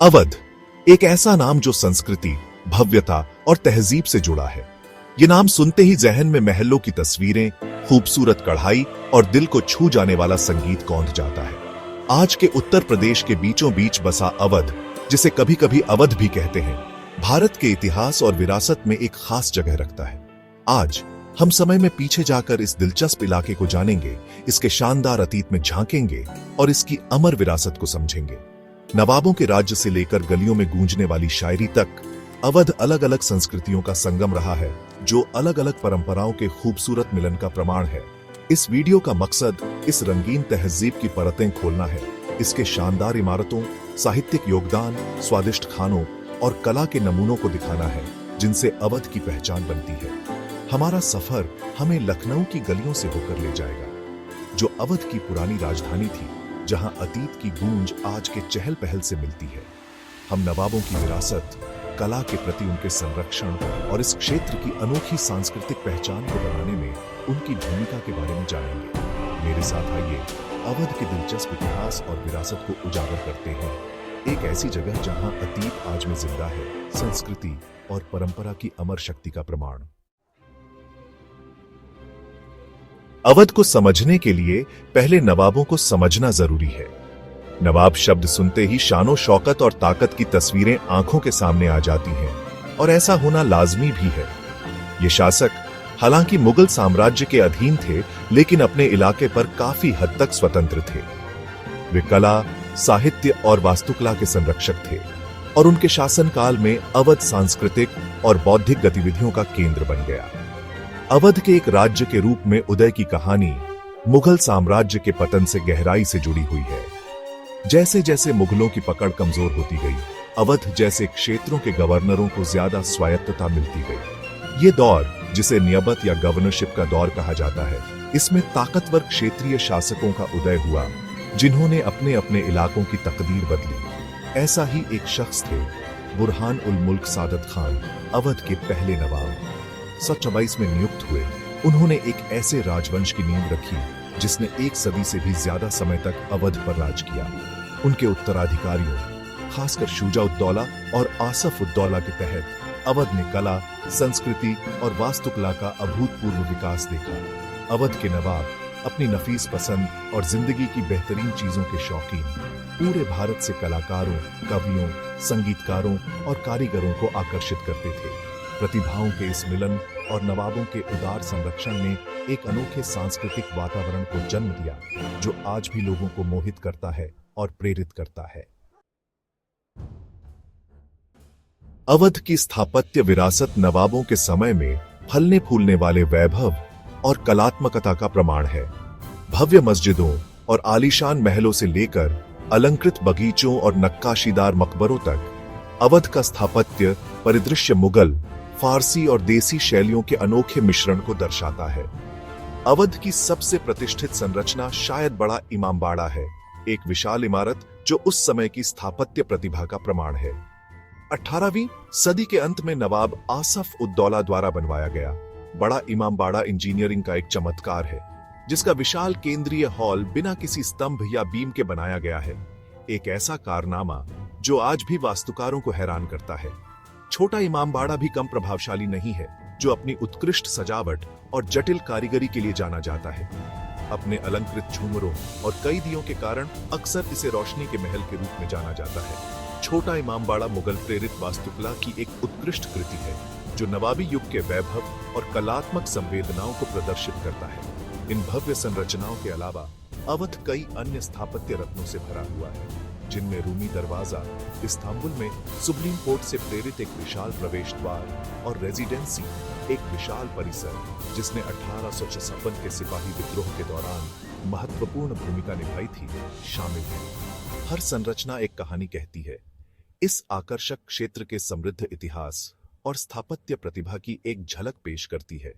अवध एक ऐसा नाम जो संस्कृति, भव्यता और तहजीब से जुड़ा है। ये नाम सुनते ही जहन में महलों की तस्वीरें, खूबसूरत कढ़ाई और दिल को छू जाने वाला संगीत कौंध जाता है। आज के उत्तर प्रदेश के बीचों बीच बसा अवध, जिसे कभी कभी अवध भी कहते हैं, भारत के इतिहास और विरासत में एक खास जगह रखता है। आज हम समय में पीछे जाकर इस दिलचस्प इलाके को जानेंगे, इसके शानदार अतीत में झांकेंगे और इसकी अमर विरासत को समझेंगे। नवाबों के राज्य से लेकर गलियों में गूंजने वाली शायरी तक अवध अलग अलग संस्कृतियों का संगम रहा है, जो अलग अलग परंपराओं के खूबसूरत मिलन का प्रमाण है। इस वीडियो का मकसद इस रंगीन तहजीब की परतें खोलना है, इसके शानदार इमारतों, साहित्यिक योगदान, स्वादिष्ट खानों और कला के नमूनों को दिखाना है, जिनसे अवध की पहचान बनती है। हमारा सफर हमें लखनऊ की गलियों से होकर ले जाएगा, जो अवध की पुरानी राजधानी थी, जहां अतीत की गूंज आज के चहल पहल से मिलती है। हम नवाबों की विरासत, कला के प्रति उनके संरक्षण और इस क्षेत्र की अनोखी सांस्कृतिक पहचान को बनाने में उनकी भूमिका के बारे में जानेंगे। मेरे साथ आइए अवध के दिलचस्प इतिहास और विरासत को उजागर करते हैं। एक ऐसी जगह जहां अतीत आज में जिंदा है, संस्कृति और परंपरा की अमर शक्ति का प्रमाण। अवध को समझने के लिए पहले नवाबों को समझना जरूरी है। नवाब शब्द सुनते ही शानो शौकत और ताकत की तस्वीरें आंखों के सामने आ जाती हैं, और ऐसा होना लाजमी भी है। ये शासक हालांकि मुगल साम्राज्य के अधीन थे, लेकिन अपने इलाके पर काफी हद तक स्वतंत्र थे। वे कला, साहित्य और वास्तुकला के संरक्षक थे, और उनके शासनकाल में अवध सांस्कृतिक और बौद्धिक गतिविधियों का केंद्र बन गया। अवध के एक राज्य के रूप में उदय की कहानी मुगल साम्राज्य के पतन से गहराई से जुड़ी हुई है। जैसे जैसे मुगलों की पकड़ कमजोर होती गई, अवध जैसे क्षेत्रों के गवर्नरों को ज्यादा स्वायत्तता मिलती गई। ये दौर, जिसे नियबत या गवर्नरशिप का दौर कहा जाता है, इसमें ताकतवर क्षेत्रीय शासकों का उदय हुआ, जिन्होंने अपने अपने इलाकों की तकदीर बदली। ऐसा ही एक शख्स थे बुरहान उल मुल्क सादत खान, अवध के पहले नवाब। 724 में नियुक्त हुए, उन्होंने एक ऐसे राजवंश की नींव रखी जिसने एक सदी से भी ज्यादा समय तक अवध पर राज किया। उनके उत्तराधिकारियों, खासकर शुजा-उद-दौला और आसफ-उद-दौला के तहत अवध ने कला, संस्कृति और वास्तुकला का अभूतपूर्व विकास देखा। अवध के नवाब अपनी नफीस पसंद और जिंदगी की बेहतरीन चीजों के शौकीन पूरे भारत से कलाकारों, कवियों, संगीतकारों और कारीगरों को आकर्षित करते थे। प्रतिभाओं के इस मिलन और नवाबों के उदार संरक्षण ने एक अनोखे सांस्कृतिक वातावरण को जन्म दिया, जो आज भी लोगों को मोहित करता है और प्रेरित करता है। अवध की स्थापत्य विरासत नवाबों के समय में फलने फूलने वाले वैभव और कलात्मकता का प्रमाण है। भव्य मस्जिदों और आलीशान महलों से लेकर अलंकृत बगीचों और नक्काशीदार मकबरों तक, अवध का स्थापत्य परिदृश्य मुगल, फारसी और देसी शैलियों के अनोखे मिश्रण को दर्शाता है। अवध की सबसे प्रतिष्ठित संरचना शायद बड़ा इमामबाड़ा है, एक विशाल इमारत जो उस समय की स्थापत्य प्रतिभा का प्रमाण है। 18वीं सदी के अंत में नवाब आसफ-उद-दौला द्वारा बनवाया गया बड़ा इमामबाड़ा इंजीनियरिंग का एक चमत्कार है, जिसका विशाल केंद्रीय हॉल बिना किसी स्तंभ या बीम के बनाया गया है। एक ऐसा कारनामा जो आज भी वास्तुकारों को हैरान करता है। छोटा इमामबाड़ा भी कम प्रभावशाली नहीं है, जो अपनी उत्कृष्ट सजावट और जटिल कारीगरी के लिए जाना जाता है। अपने अलंकृत झूमरों और कई दियों के कारण अक्सर इसे रोशनी के महल के रूप में जाना जाता है। छोटा इमामबाड़ा मुगल प्रेरित वास्तुकला की एक उत्कृष्ट कृति है, जो नवाबी युग के वैभव और कलात्मक संवेदनाओं को प्रदर्शित करता है। इन भव्य संरचनाओं के अलावा अवध कई अन्य स्थापत्य रत्नों से भरा हुआ है, जिनमें रूमी दरवाजा, इस्तांबुल में सुब्लीम पोर्ट से प्रेरित एक विशाल प्रवेश द्वार और रेजिडेंसी, एक विशाल परिसर जिसने 1856 के सिपाही विद्रोह के दौरान महत्वपूर्ण भूमिका निभाई थी, शामिल है। हर संरचना एक कहानी कहती है। इस आकर्षक क्षेत्र के समृद्ध इतिहास और स्थापत्य प्रतिभा की एक झलक पेश करती है।